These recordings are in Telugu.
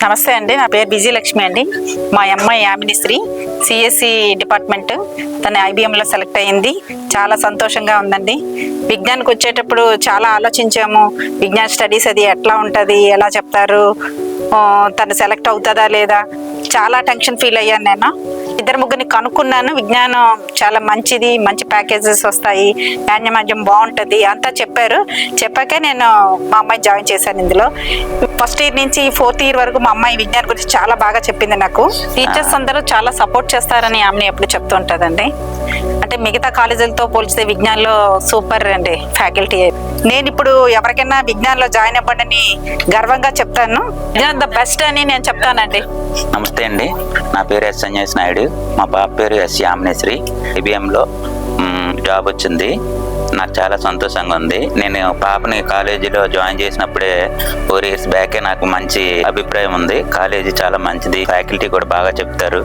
నమస్తే అండి, నా పేరు విజయలక్ష్మి అండి. మా అమ్మాయి యామినిశ్రీ సిఎస్సి డిపార్ట్మెంట్, తన ఐబిఎంలో సెలెక్ట్ అయ్యింది. చాలా సంతోషంగా ఉందండి. విజ్ఞానికి వచ్చేటప్పుడు చాలా ఆలోచించాము. విజ్ఞాన్ స్టడీస్ అది ఎట్లా ఉంటుంది, ఎలా చెప్తారు, తను సెలెక్ట్ అవుతుందా లేదా, చాలా టెన్షన్ ఫీల్ అయ్యాను. నేను ఇద్దరు ముగ్గురిని కనుక్కున్నాను. విజ్ఞానం చాలా మంచిది, మంచి ప్యాకేజెస్ వస్తాయి, యాజమాన్యం బాగుంటుంది అంతా చెప్పారు. చెప్పాకే నేను మా అమ్మాయిని జాయిన్ చేశాను ఇందులో. ఫస్ట్ ఇయర్ నుంచి 4th ఇయర్ వరకు మా అమ్మాయి విజ్ఞానం గురించి చాలా బాగా చెప్పింది. నాకు టీచర్స్ అందరూ చాలా సపోర్ట్ చేస్తారని ఆమె ఎప్పుడు చెప్తూ ఉంటుందండి. అంటే మిగతా కాలేజీలతో పోల్చితే విజ్ఞాన్లో సూపర్ అండి ఫ్యాకల్టీ. నేను ఇప్పుడు ఎవరికైనా విజ్ఞాన్లో జాయిన్ అవ్వండి గర్వంగా చెప్తాను. విజ్ఞాన్ ద బెస్ట్ అని నేను చెప్తానండి. నమస్తే అండి, నా పేరు ఎస్ సంజయ్ నాయుడు. మా పాప పేరు ఎస్ యామినిశ్రీ. ఐబిఎంలో జాబ్ వచ్చింది. నాకు చాలా సంతోషంగా ఉంది. నేను పాపని కాలేజీలో జాయిన్ చేసినప్పుడే 4 years బ్యాకే నాకు మంచి అభిప్రాయం ఉంది. కాలేజీ చాలా మంచిది, ఫ్యాకల్టీ కూడా బాగా చెప్తారు.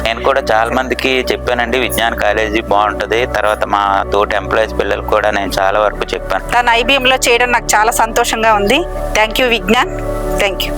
నేను కూడా చాలా మందికి చెప్పానండి, విజ్ఞాన్ కాలేజీ బాగుంటుంది. తర్వాత మా తోటి ఎంప్లాయీస్ పిల్లలు కూడా నేను చాలా వరకు చెప్పాను. తన ఐబిఎంలో చేయడం నాకు చాలా సంతోషంగా ఉంది. Thank you Vignan, thank you.